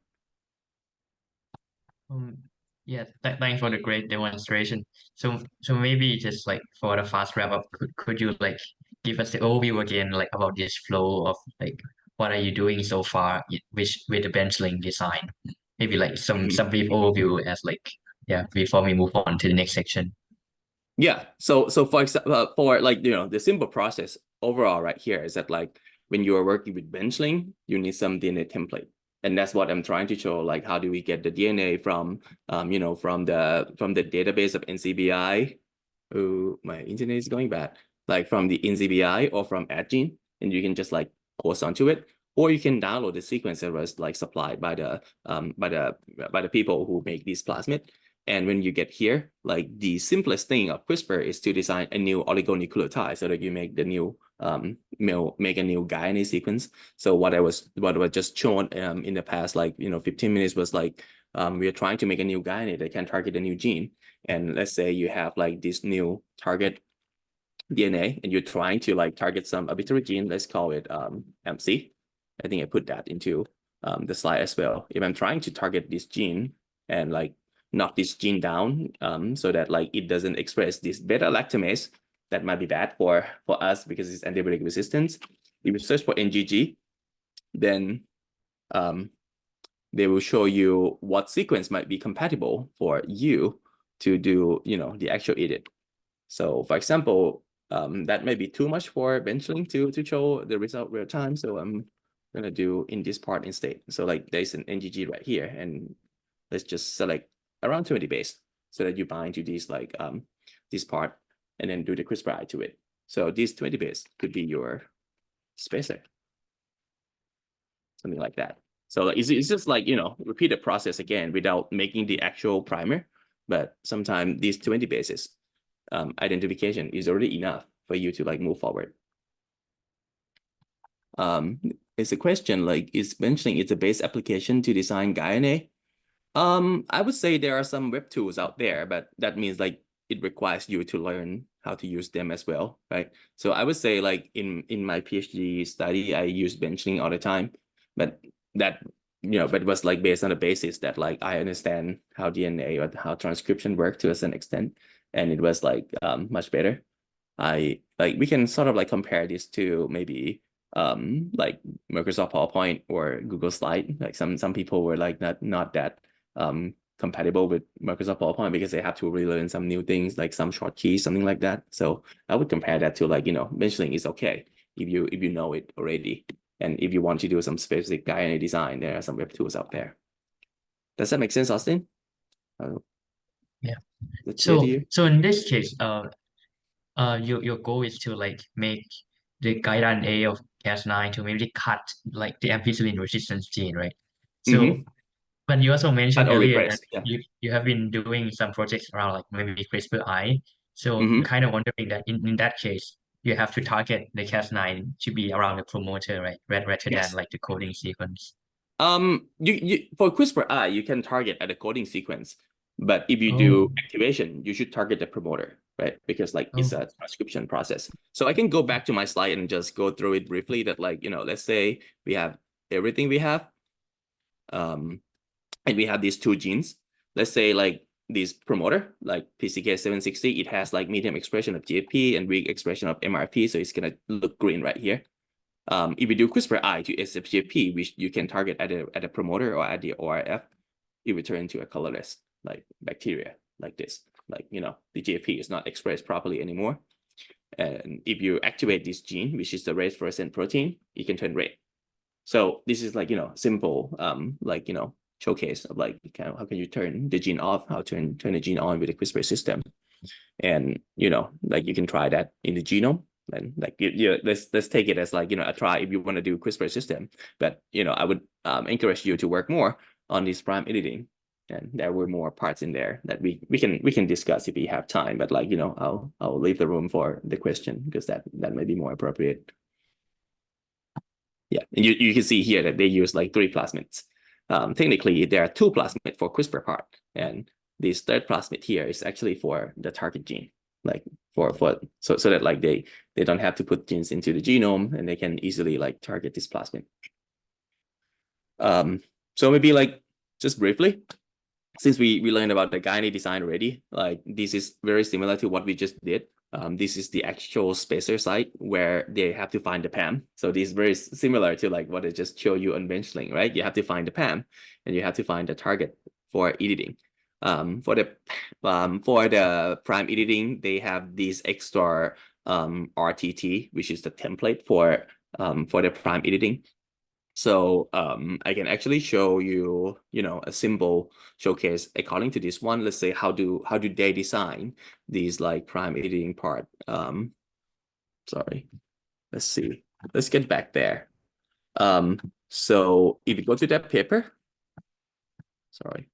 Yeah, thanks for the great demonstration. So maybe just like for the fast wrap up, could you like give us the overview again, like about this flow of like what are you doing so far with the Benchling design? Maybe like some brief overview as like before we move on to the next section. Yeah. So for example, for like the simple process overall right here is that like when you are working with Benchling, you need some DNA template. And that's what I'm trying to show, like how do we get the DNA from from the database of NCBI. Oh, my internet is going bad. Like from the NCBI or from AdGene, and you can just like post onto it, or you can download the sequence that was like supplied by the people who make these plasmid. And when you get here, like the simplest thing of CRISPR is to design a new oligonucleotide so that you make the new make a new gRNA sequence. So what was just shown in the past, like 15 minutes was like we are trying to make a new gRNA that can target a new gene. And let's say you have like this new target DNA and you're trying to like target some arbitrary gene, let's call it MC. I think I put that into the slide as well. If I'm trying to target this gene and like knock this gene down so that like it doesn't express this beta lactamase, that might be bad for us because it's antibiotic resistance. If you search for NGG, then they will show you what sequence might be compatible for you to do, the actual edit. So for example, that may be too much for Benchling to show the result real time. So I'm gonna do in this part instead. So like there's an NGG right here, and let's just select around 20 base so that you bind to these like this part and then do the CRISPR I to it. So these 20 base could be your spacer, something like that. So it's just like, repeat the process again without making the actual primer. But sometimes these 20 bases identification is already enough for you to like move forward. It's a question like, is Benchling it's a base application to design gRNA? I would say there are some web tools out there, but that means like it requires you to learn how to use them as well, right? So I would say like in my PhD study, I use Benchling all the time, but that but it was like based on the basis that like I understand how DNA or how transcription work to a certain extent, and it was like much better. We can sort of like compare this to maybe like Microsoft PowerPoint or Google Slide. Like some people were like not that compatible with Microsoft PowerPoint because they have to relearn some new things, like some short keys, something like that. So I would compare that to like, Benchling is okay if you know it already. And if you want to do some specific gRNA design, there are some web tools out there. Does that make sense, Austin? Yeah. Is it clear to you? So in this case, your goal is to like make the gRNA of Cas9 to maybe cut like the ampicillin resistance gene, right? So, but you also mentioned Cut or earlier that repress, yeah. you have been doing some projects around like maybe CRISPR-I. So kind of wondering that in that case, you have to target the Cas9 to be around the promoter, right? Rather than Yes. like the coding sequence. You for CRISPR-I, you can target at the coding sequence, but if you do Oh, activation, you should target the promoter, right? Because like it's oh, a transcription process. So I can go back to my slide and just go through it briefly. That like let's say we have everything we have, and we have these two genes. Let's say like this promoter, like PCK760, it has like medium expression of GFP and weak expression of MRP, so it's gonna look green right here. If you do CRISPR-I to SFGFP, which you can target at a promoter or at the ORF, it will turn into a colorless like bacteria like this. Like the GFP is not expressed properly anymore. And if you activate this gene, which is the red fluorescent protein, it can turn red. So this is like simple like showcase of like kind of how can you turn the gene off, how to turn the gene on with a CRISPR system. And like you can try that in the genome. And like let's take it as like a try if you want to do CRISPR system. But I would encourage you to work more on this prime editing, and there were more parts in there that we can discuss if we have time. But like I'll leave the room for the question because that may be more appropriate. Yeah, and you can see here that they use like 3 plasmids. Technically, there are 2 plasmids for CRISPR part, and this third plasmid here is actually for the target gene, like so that like they don't have to put genes into the genome and they can easily like target this plasmid. So maybe like just briefly, since we learned about the gRNA design already, like this is very similar to what we just did. This is the actual spacer site where they have to find the PAM. So this is very similar to like what I just showed you on Benchling, right? You have to find the PAM and you have to find the target for editing. For the prime editing, they have this extra RTT, which is the template for the prime editing. So I can actually show you, a simple showcase according to this one. Let's say how do they design these like prime editing part? Sorry, let's see. Let's get back there. So if you go to that paper, sorry.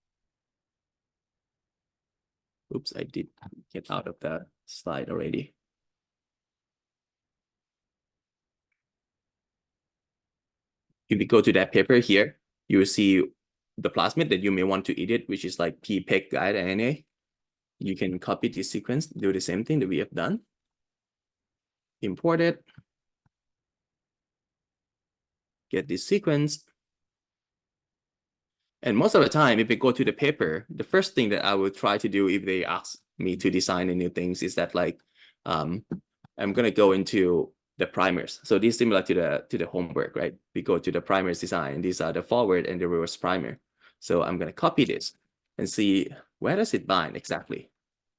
Oops, I did get out of the slide already. If you go to that paper here, you will see the plasmid that you may want to edit, which is like PPEG guide RNA. You can copy this sequence, do the same thing that we have done. Import it. Get this sequence. And most of the time, if we go to the paper, the first thing that I would try to do if they ask me to design any new things is that like, I'm going to go into the primers. So this is similar to the homework, right? We go to the primers design. These are the forward and the reverse primer. So I'm going to copy this and see where does it bind exactly.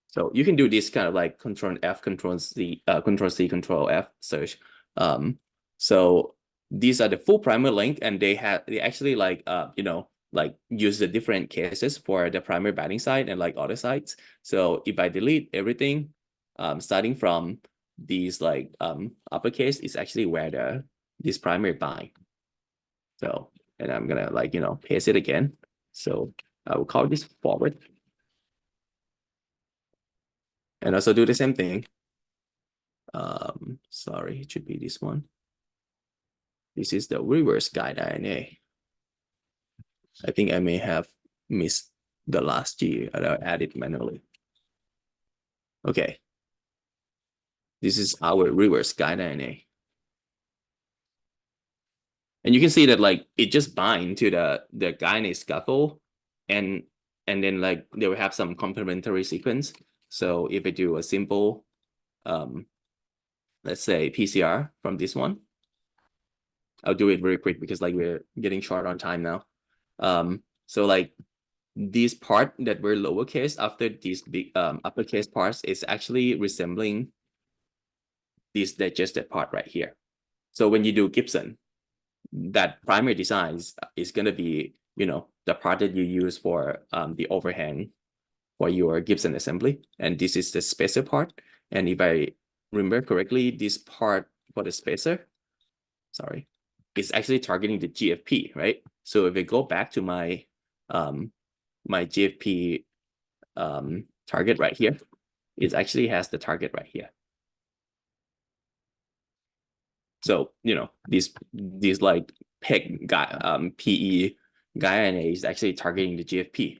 So you can do this kind of like Control F, Control C, Control F search. So these are the full primer link, and they actually like like use the different cases for the primer binding site and like other sites. So if I delete everything, starting from these like uppercase is actually where this primer bind. So and I'm gonna like paste it again. So I will call this forward. And also do the same thing. Sorry, it should be this one. This is the reverse guide RNA. I think I may have missed the last G and I added manually. Okay. This is our reverse guide RNA. And you can see that like it just binds to the guide scaffold and then like they will have some complementary sequence. So if I do a simple let's say PCR from this one, I'll do it very quick because like we're getting short on time now. So like this part that were lowercase after these big uppercase parts is actually resembling this digested part right here. So when you do Gibson, that primary design is going to be, you know, the part that you use for the overhang for your Gibson assembly. And this is the spacer part. And if I remember correctly, this part for the spacer, sorry, is actually targeting the GFP, right? So if I go back to my my GFP target right here, it actually has the target right here. So, you know, these like PEG PE gRNA is actually targeting the GFP.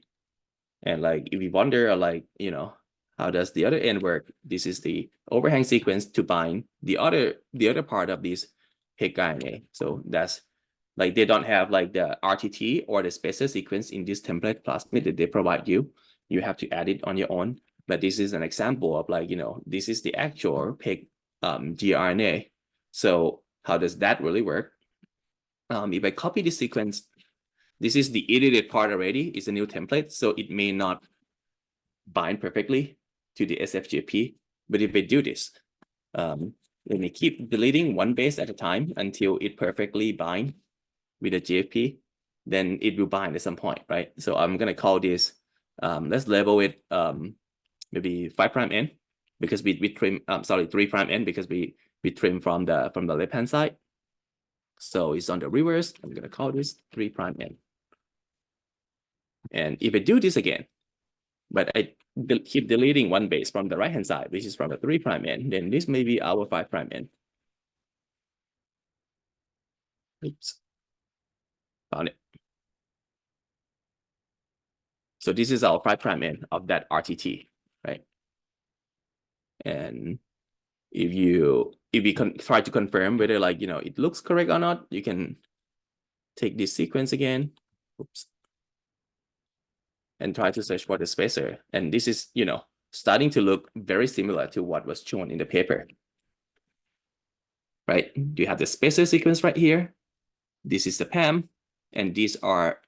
And like, if you wonder, like, you know, how does the other end work? This is the overhang sequence to bind the other part of this PEG gRNA. So that's like, they don't have like the RTT or the spacer sequence in this template plasmid that they provide you. You have to add it on your own. But this is an example of like, you know, this is the actual PEG gRNA. So how does that really work? If I copy the sequence, this is the edited part already. It's a new template, so it may not bind perfectly to the SFGP. But if I do this, let me keep deleting one base at a time until it perfectly binds with the GFP, then it will bind at some point, right? So I'm gonna call this, let's label it maybe 5'N, because we trim, sorry, 3'N, because we trim from the left hand side. So it's on the reverse. I'm gonna call this 3'N. And if I do this again, but I keep deleting one base from the right hand side, which is from the 3'N, then this may be our 5'N. Oops, found it. So this is our 5'N of that RTT, right? And if you try to confirm whether, like, you know, it looks correct or not, you can take this sequence again, oops, and try to search for the spacer. And this is, you know, starting to look very similar to what was shown in the paper, right? You have the spacer sequence right here. This is the PAM, and these are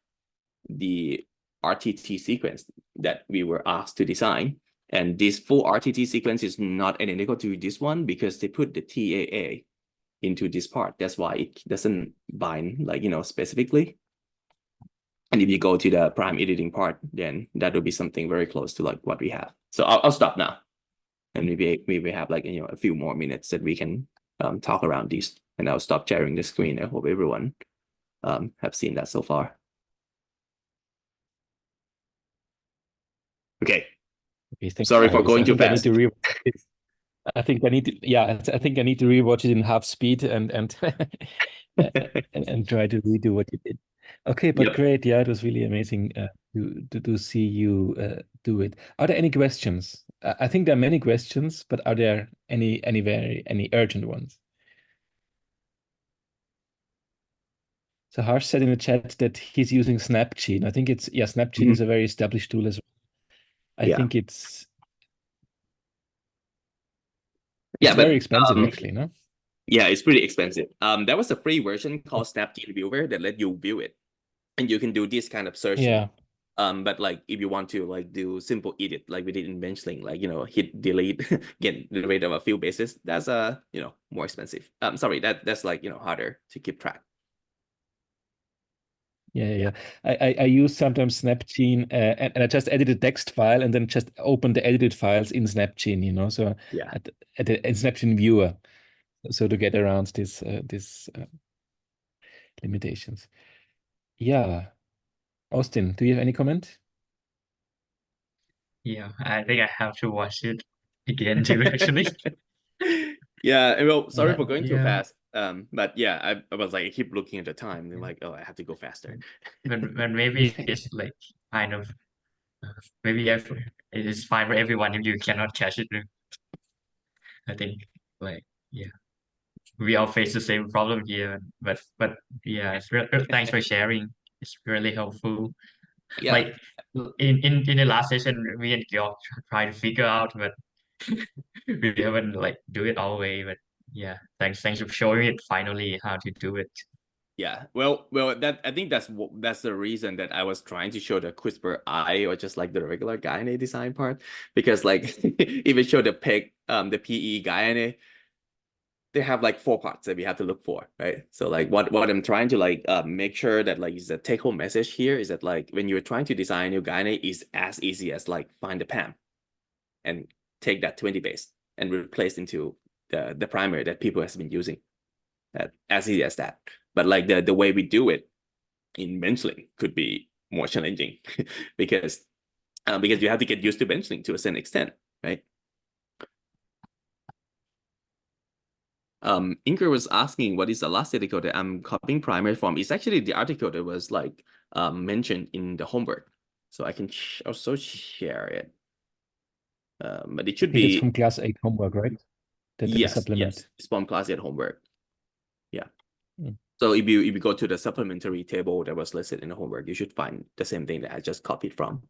the RTT sequence that we were asked to design. And this full RTT sequence is not identical to this one because they put the TAA into this part. That's why it doesn't bind, like, you know, specifically. And if you go to the prime editing part, then that will be something very close to like what we have. So I'll stop now. And maybe have, like, you know, a few more minutes that we can talk around these. And I'll stop sharing the screen. I hope everyone have seen that so far. Okay. Sorry for going too fast. I think I need to, yeah, I think I need to rewatch it in half speed and and try to redo what you did. Okay, but great. Yeah, it was really amazing to see you do it. Are there any questions? I think there are many questions, but are there any urgent ones? So Harsh said in the chat that he's using SnapGene. I think it's, yeah, SnapGene is a very established tool as well. I think it's very expensive, actually, no? Yeah, it's pretty expensive. There was a free version called SnapGene Viewer that let you view it, and you can do this kind of searching. Yeah. But like, if you want to like do simple edit like we did in Benchling, like, you know, hit delete, get rid of a few bases, that's you know, more expensive. Sorry, that's like, you know, harder to keep track. Yeah. I use sometimes SnapGene and I just edit a text file and then just open the edited files in SnapGene, you know, so Yeah. at SnapGene Viewer, so to get around this limitations. Yeah. Austin, do you have any comment? Yeah, I think I have to watch it again too, actually. Yeah, well, sorry for going too Yeah. fast. But yeah, I was like, I keep looking at the time and like, oh, I have to go faster. But maybe it's like kind of maybe it's fine for everyone if you cannot catch it. I think, like, yeah, we all face the same problem here. But yeah, it's thanks for sharing. It's really helpful. Yeah. Like in the last session, me and Georg tried to figure out, but we haven't like do it all the way. But yeah, thanks for showing it finally how to do it. Yeah, well, that I think that's the reason that I was trying to show the CRISPR-I or just like the regular gRNA design part, because like if you show the PE gRNA, they have like 4 parts that we have to look for, right? So like what I'm trying to like make sure that like is the take home message here is that like when you're trying to design your gRNA is as easy as like find the PAM and take that 20 base and replace into the primer that people has been using. That as easy as that. But like the way we do it in Benchling could be more challenging because you have to get used to Benchling to a certain extent, right? Inker was asking what is the last article that I'm copying primer from. It's actually the article that was like mentioned in the homework, so I can also share it. But it should be. It's from class 8 homework, right? The supplement. Yes, it's from class 8 homework. Yeah. Mm. So if you go to the supplementary table that was listed in the homework, you should find the same thing that I just copied from.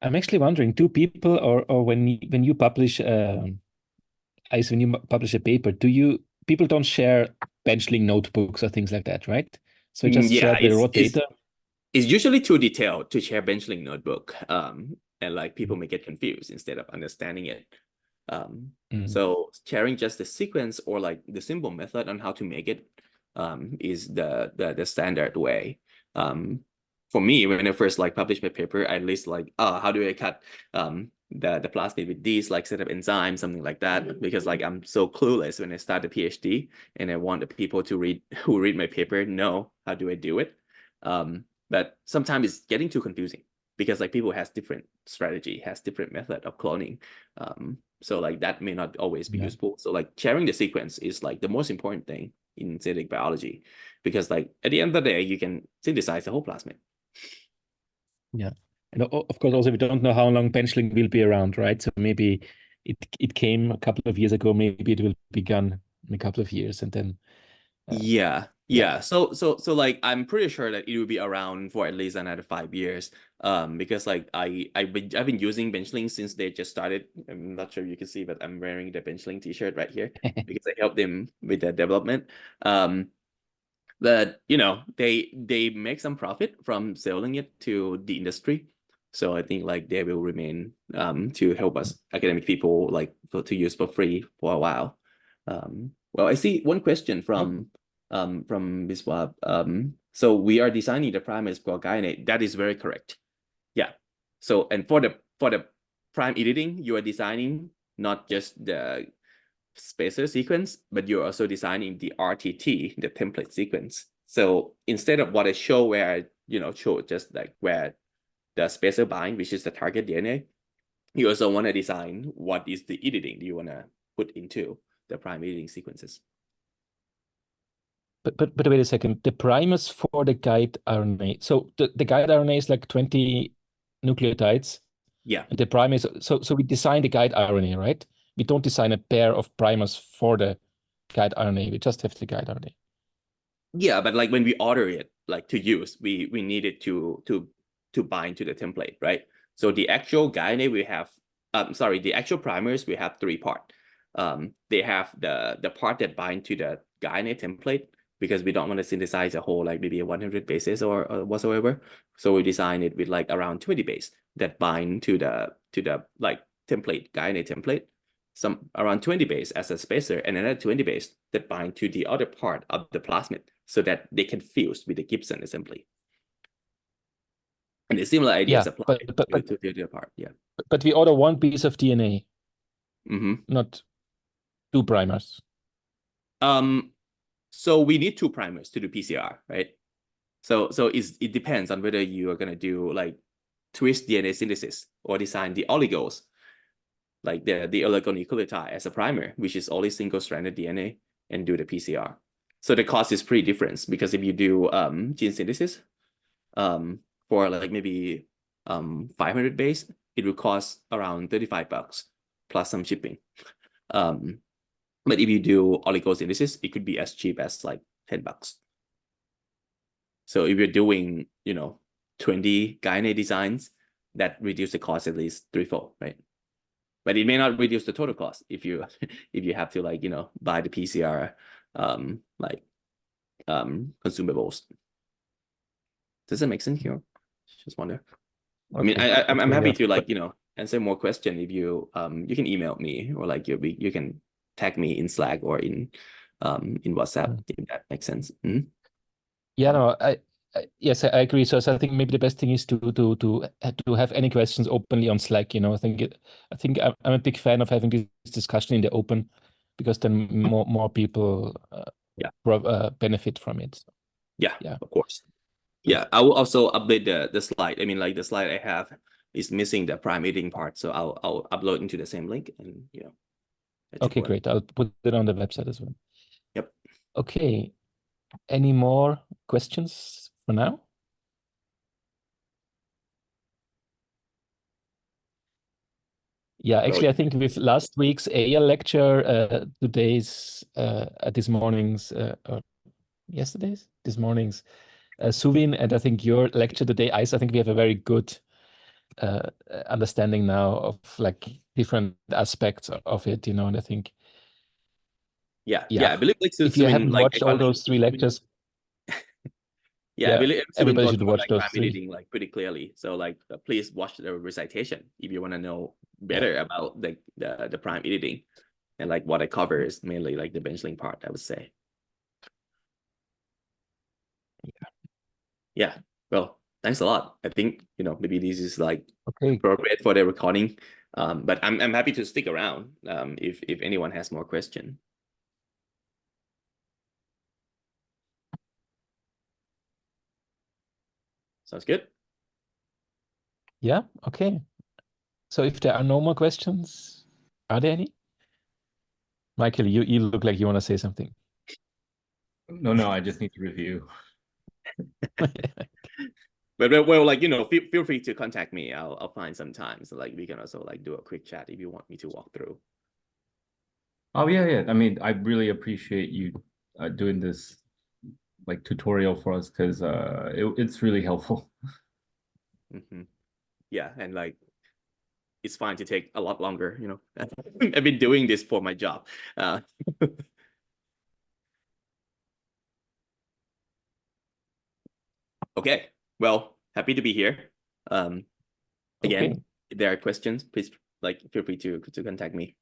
I'm actually wondering, do people or when you publish when you publish a paper, people don't share Benchling notebooks or things like that, right? So you just share the raw data. It's usually too detailed to share Benchling notebook, and like people may get confused instead of understanding it. So sharing just the sequence or like the simple method on how to make it is the standard way. For me, when I first like published my paper, I at least like, how do I cut the plasmid with these like set of enzymes, something like that, because like I'm so clueless when I start the PhD and I want the people to who read my paper know how do I do it. But sometimes it's getting too confusing because like people has different strategy, has different method of cloning. So like that may not always be useful. So like sharing the sequence is like the most important thing in synthetic biology, because like at the end of the day, you can synthesize the whole plasmid. Yeah. And of course, also we don't know how long Benchling will be around, right? So maybe it came a couple of years ago, maybe it will be gone in a couple of years and then Yeah. So like I'm pretty sure that it will be around for at least another 5 years. Because like I've been using Benchling since they just started. I'm not sure if you can see, but I'm wearing the Benchling t-shirt right here because I helped them with the development. But you know, they make some profit from selling it to the industry. So I think like they will remain to help us academic people like to use for free for a while. Well, I see one question from Ms. Wab. So we are designing the primers for gRNA. That is very correct. Yeah. So and for the prime editing, you are designing not just the spacer sequence, but you're also designing the RTT, the template sequence. So instead of what I show where I show just like where the spacer bind, which is the target DNA, you also want to design what is the editing you want to put into the prime editing sequences. But wait a second, the primers for the guide RNA. So the guide RNA is like 20 nucleotides. Yeah. And the primers, so we design the guide RNA, right? We don't design a pair of primers for the guide RNA. We just have the guide RNA. Yeah, but like when we order it like to use, we need it to bind to the template, right? So the actual gRNA we have, the actual primers we have 3 parts. They have the part that bind to the gRNA template, because we don't want to synthesize a whole like maybe 100 bases or whatsoever. So we design it with like around 20 base that bind to the like template, gRNA template, some around 20 base as a spacer, and another 20 base that bind to the other part of the plasmid so that they can fuse with the Gibson assembly. And the similar ideas apply to the other part. Yeah. But we order one piece of DNA, not 2 primers. So we need 2 primers to do PCR, right? So it depends on whether you are gonna do like twist DNA synthesis or design the oligos, like the oligonucleotide as a primer, which is only single-stranded DNA, and do the PCR. So the cost is pretty different, because if you do gene synthesis for like maybe 500 base, it will cost around $35 plus some shipping. But if you do oligosynthesis, it could be as cheap as like $10. So if you're doing 20 gRNA designs, that reduce the cost at least 3-fold, right? But it may not reduce the total cost if you have to like buy the PCR like consumables. Does that make sense here? Just wonder. I mean, Okay. I'm Okay, happy yeah. to like, you know, answer more question if you you can email me, or like you can tag me in Slack or in WhatsApp, if that makes sense. Mhm. Yeah, no, yes, I agree. So I think maybe the best thing is to have any questions openly on Slack. You know, I think I'm a big fan of having this discussion in the open, because then more people benefit from it. Yeah, Yeah. of course. Yeah, I will also update the slide. I mean, like the slide I have is missing the prime editing part, so I'll upload into the same link, and you know. that should Okay, work. great. I'll put it on the website as well. Yep. Okay. Any more questions for now? Yeah, actually, I think with last week's AL lecture, today's this morning's or this morning's Suvin, and I think your lecture today, Ice, I think we have a very good understanding now of like different aspects of it, you know, and I think Yeah, I believe like if you haven't like watched all those 3 lectures, I believe everybody got should through, watch like those prime 3. editing like pretty clearly. So like please watch the recitation if you want to know better about the prime editing, and like what I cover is mainly like the benchling part, I would say. Yeah. Well, thanks a lot. I think, you know, maybe this is like appropriate for the recording. But I'm happy to stick around if anyone has more question. Sounds good. Yeah, okay. So if there are no more questions, are there any? Michael, you look like you want to say something. No, I just need to review. But well, like, you know, feel free to contact me. I'll find some time, so like we can also like do a quick chat if you want me to walk through. Oh yeah. I mean, I really appreciate you doing this like tutorial for us, because it's really helpful. Yeah, and like it's fine to take a lot longer, you know. I've been doing this for my job. Okay, well, happy to be here. Again, if there are questions, please like feel free to contact me.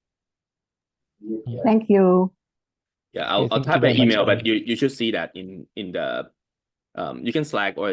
Yeah. Thank you. Yeah, I'll thank type you very an much, email, but Amy. you should see that in the you can Slack or